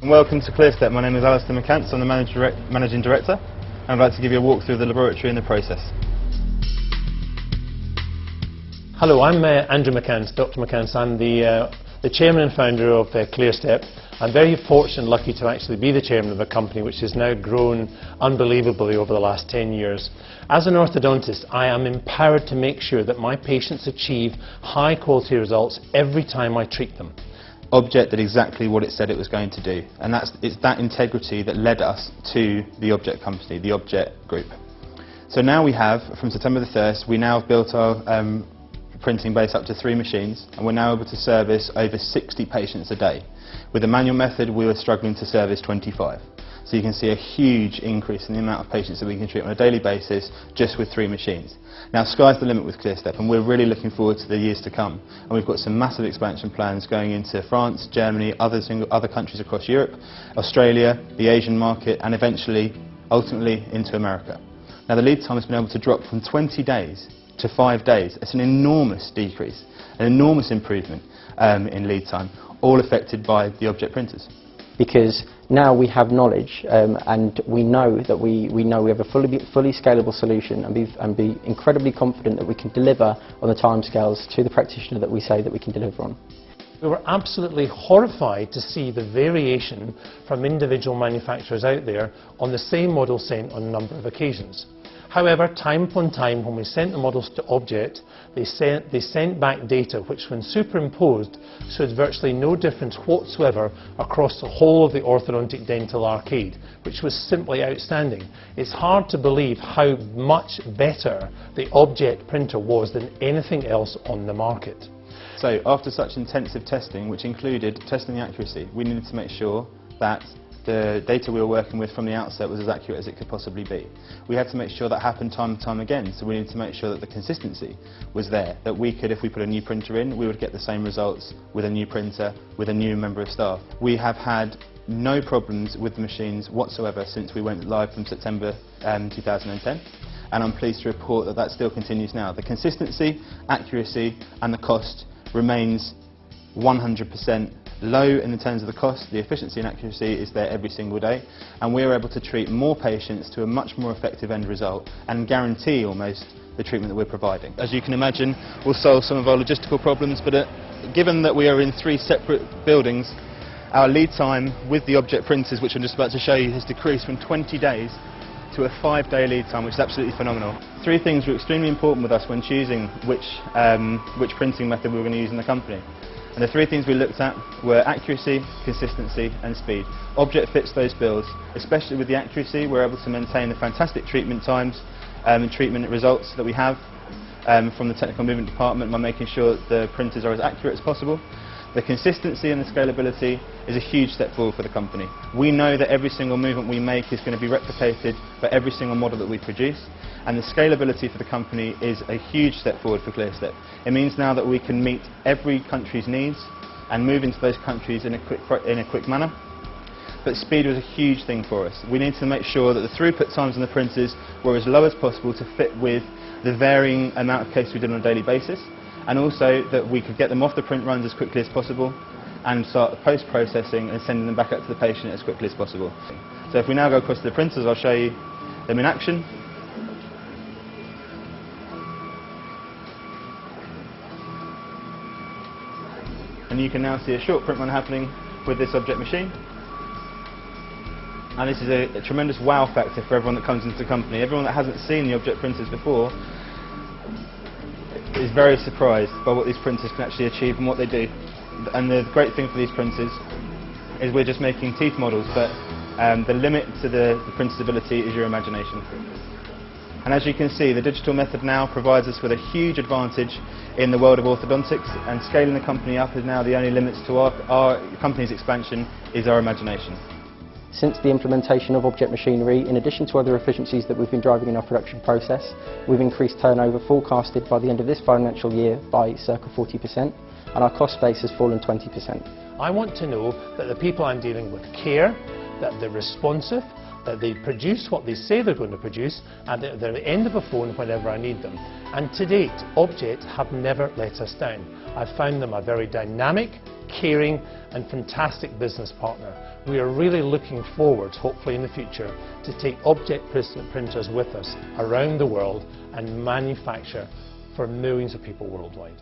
Welcome to Clearstep. My name is Alistair McCants. I'm the Managing Director, and I'd like to give you a walk through the laboratory and the process. Hello, I'm Andrew McCants, Dr. McCants. I'm the Chairman and Founder of Clearstep. I'm very fortunate and lucky to actually be the Chairman of a company which has now grown unbelievably over the last 10 years. As an orthodontist, I am empowered to make sure that my patients achieve high quality results every time I treat them. Object did exactly what it said it was going to do, and it's that integrity that led us to the Object company, the Object group. So now we have, from September the 1st, we now have built our printing base up to 3 machines, and we're now able to service over 60 patients a day. With the manual method, we were struggling to service 25. So you can see a huge increase in the amount of patients that we can treat on a daily basis just with 3 machines. Now, sky's the limit with Clearstep, and we're really looking forward to the years to come. And we've got some massive expansion plans going into France, Germany, other countries across Europe, Australia, the Asian market, and eventually, ultimately, into America. Now, the lead time has been able to drop from 20 days to 5 days. It's an enormous decrease, an enormous improvement in lead time, all affected by the Object printers. Because now we have knowledge and we know that we have a fully scalable solution, and be incredibly confident that we can deliver on the timescales to the practitioner that we say that we can deliver on. We were absolutely horrified to see the variation from individual manufacturers out there on the same model sent on a number of occasions. However, time upon time, when we sent the models to Object, they sent back data which, when superimposed, showed virtually no difference whatsoever across the whole of the orthodontic dental arcade, which was simply outstanding. It's hard to believe how much better the Object printer was than anything else on the market. So, after such intensive testing, which included testing the accuracy, we needed to make sure that the data we were working with from the outset was as accurate as it could possibly be. We had to make sure that happened time and time again, so we needed to make sure that the consistency was there, that we could, if we put a new printer in, we would get the same results with a new printer, with a new member of staff. We have had no problems with the machines whatsoever since we went live from September 2010, and I'm pleased to report that that still continues now. The consistency, accuracy and the cost remains 100% low in the terms of the cost. The efficiency and accuracy is there every single day, and we're able to treat more patients to a much more effective end result and guarantee almost the treatment that we're providing. As you can imagine, we'll solve some of our logistical problems, but given that we are in 3 separate buildings, our lead time with the Object printers, which I'm just about to show you, has decreased from 20 days to a 5-day lead time, which is absolutely phenomenal. 3 things were extremely important with us when choosing which printing method we were going to use in the company. And the 3 things we looked at were accuracy, consistency and speed. Object fits those bills. Especially with the accuracy, we're able to maintain the fantastic treatment times and treatment results that we have from the technical movement department by making sure that the printers are as accurate as possible. The consistency and the scalability is a huge step forward for the company. We know that every single movement we make is going to be replicated for every single model that we produce, and the scalability for the company is a huge step forward for Clearstep. It means now that we can meet every country's needs and move into those countries in a quick manner. But speed was a huge thing for us. We need to make sure that the throughput times on the printers were as low as possible to fit with the varying amount of cases we did on a daily basis, and also that we could get them off the print runs as quickly as possible and start the post-processing and sending them back out to the patient as quickly as possible. So if we now go across to the printers, I'll show you them in action. And you can now see a short print run happening with this Object machine. And this is a tremendous wow factor for everyone that comes into the company. Everyone that hasn't seen the Object printers before is very surprised by what these printers can actually achieve and what they do. And the great thing for these printers is we're just making teeth models, but the limit to the printer's ability is your imagination. And as you can see, the digital method now provides us with a huge advantage in the world of orthodontics, and scaling the company up is now the only limits to our company's expansion is our imagination. Since the implementation of Object machinery, in addition to other efficiencies that we've been driving in our production process, we've increased turnover forecasted by the end of this financial year by circa 40%, and our cost base has fallen 20%. I want to know that the people I'm dealing with care, that they're responsive, that they produce what they say they're going to produce, and that they're at the end of a phone whenever I need them. And to date, Object have never let us down. I've found them a very dynamic, caring and fantastic business partner. We are really looking forward, hopefully in the future, to take object printers with us around the world and manufacture for millions of people worldwide.